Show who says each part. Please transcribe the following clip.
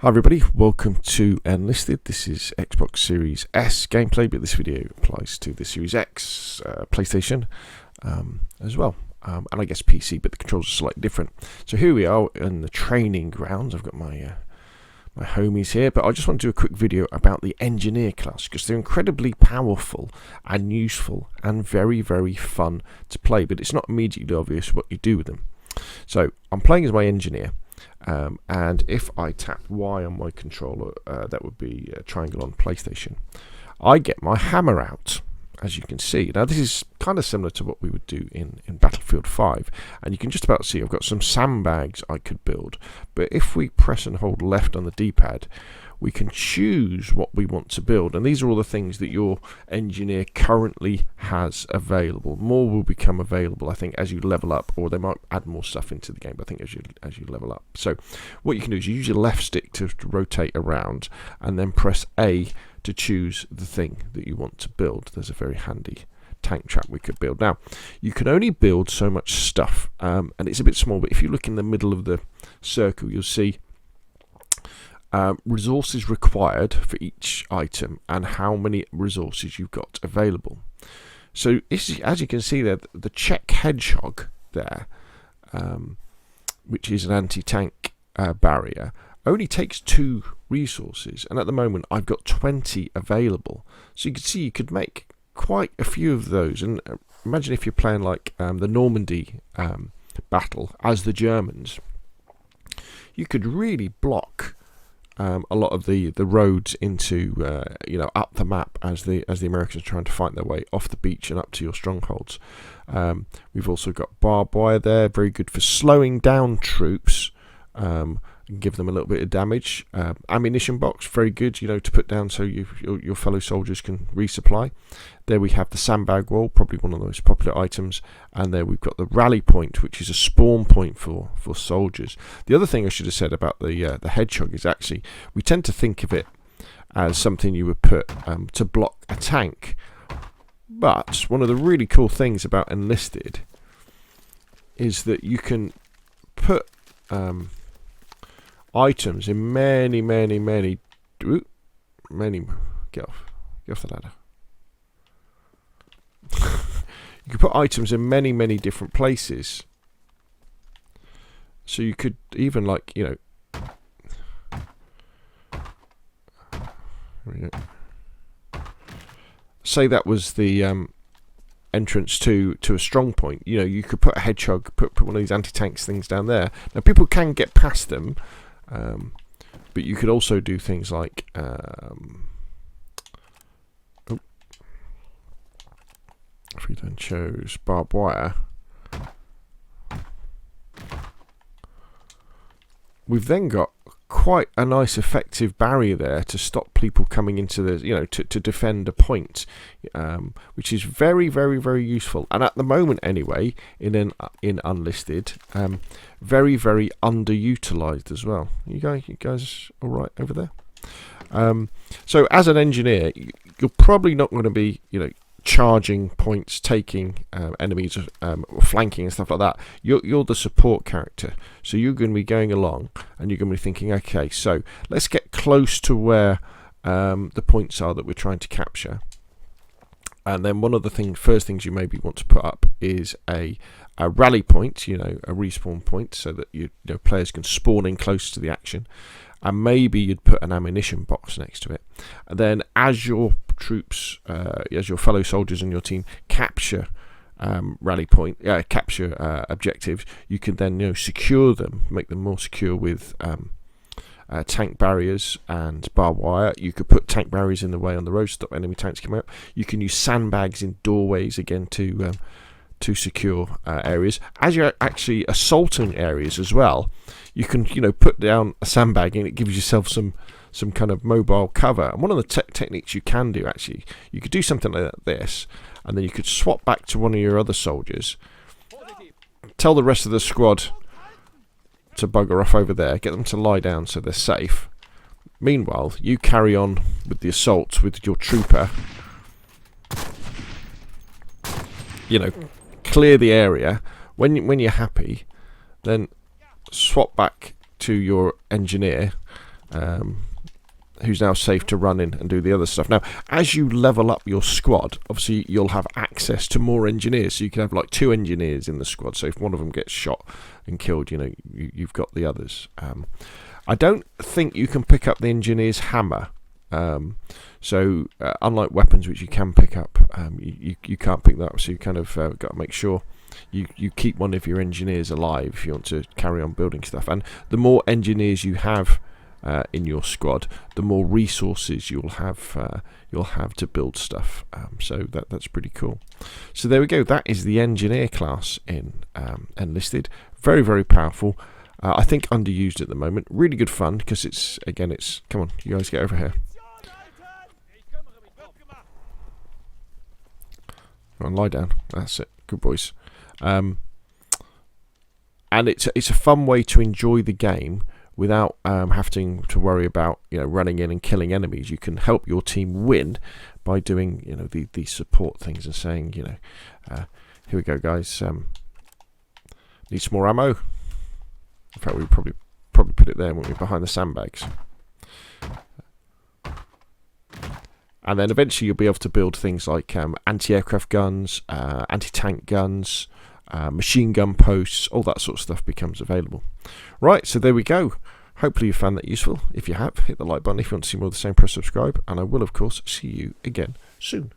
Speaker 1: Hi everybody, welcome to Enlisted. This is Xbox Series S gameplay, but this video applies to the Series X, PlayStation as well, and I guess PC, but the controls are slightly different. So here we are in the training grounds. I've got my my homies here, but I just want to do a quick video about the Engineer class because they're incredibly powerful and useful and very, very fun to play, but it's not immediately obvious what you do with them. So I'm playing as my Engineer. And if I tap Y on my controller, that would be a triangle on PlayStation, I get my hammer out, as you can see. Now this is kind of similar to what we would do in Battlefield 5, and you can just about see I've got some sandbags I could build, but if we press and hold left on the D-pad, we can choose what we want to build, and these are all the things that your engineer currently has available. More will become available, I think, as you level up, or they might add more stuff into the game, but I think as you level up. So what you can do is you use your left stick to rotate around, and then press A to choose the thing that you want to build. There's a very handy tank trap we could build. Now, you can only build so much stuff, and it's a bit small, but if you look in the middle of the circle, you'll see resources required for each item and how many resources you've got available. So as you can see there, the Czech hedgehog there, which is an anti-tank barrier, only takes 2 resources, and at the moment I've got 20 available. So you can see you could make quite a few of those, and imagine if you're playing like the Normandy battle as the Germans, you could really block a lot of the roads into up the map as the Americans are trying to fight their way off the beach and up to your strongholds. We've also got barbed wire there, very good for slowing down troops and give them a little bit of damage. Ammunition box, very good, to put down so your fellow soldiers can resupply. There we have the sandbag wall, probably one of the most popular items, and there we've got the rally point, which is a spawn point for soldiers. The other thing I should have said about the hedgehog is actually we tend to think of it as something you would put to block a tank, but one of the really cool things about Enlisted is that you can put items in many get off the ladder. You could put items in many different places, so you could even say that was the entrance to a strong point. You could put a hedgehog, put one of these anti-tanks things down there. Now people can get past them, but you could also do things like if we then chose barbed wire, we've then got quite a nice effective barrier there to stop people coming into the to defend a point, which is very useful, and at the moment anyway in Unlisted, very underutilized as well. You guys all right over there? So as an engineer, you're probably not going to be charging points, taking enemies, flanking and stuff like that. You're the support character, so you're going to be going along and you're going to be thinking, okay, so let's get close to where the points are that we're trying to capture, and then one of the first things you maybe want to put up is a rally point, a respawn point, so that players can spawn in close to the action, and maybe you'd put an ammunition box next to it, and then as your troops, as your fellow soldiers in your team capture capture objectives, you can then secure them, make them more secure with tank barriers and barbed wire. You could put tank barriers in the way on the road, stop enemy tanks coming up. You can use sandbags in doorways again to secure areas. As you're actually assaulting areas as well, you can put down a sandbag and it gives yourself some kind of mobile cover. And one of the techniques you can do, actually, you could do something like this, and then you could swap back to one of your other soldiers, tell the rest of the squad to bugger off over there, get them to lie down so they're safe. Meanwhile, you carry on with the assault with your trooper, clear the area. When you're happy, then swap back to your engineer, who's now safe to run in and do the other stuff. Now, as you level up your squad, obviously you'll have access to more engineers. So you can have like 2 engineers in the squad. So if one of them gets shot and killed, you know, you've got the others. I don't think you can pick up the engineer's hammer. So unlike weapons, which you can pick up, you can't pick that up. So you kind of got to make sure you keep one of your engineers alive if you want to carry on building stuff. And the more engineers you have in your squad, the more resources you'll have to build stuff. So that's pretty cool. So there we go. That is the engineer class in Enlisted. Very, very powerful. I think underused at the moment. Really good fun because it's come on, you guys get over here. Go on, lie down. That's it. Good boys. And it's a fun way to enjoy the game without having to worry about, you know, running in and killing enemies. You can help your team win by doing, you know, the support things and saying, you know, here we go, guys. Need some more ammo. In fact, we would probably put it there, wouldn't we, behind the sandbags. And then eventually you'll be able to build things like anti-aircraft guns, anti-tank guns, machine gun posts, all that sort of stuff becomes available. Right, so there we go. Hopefully you found that useful. If you have, hit the like button. If you want to see more of the same, press subscribe. And I will, of course, see you again soon.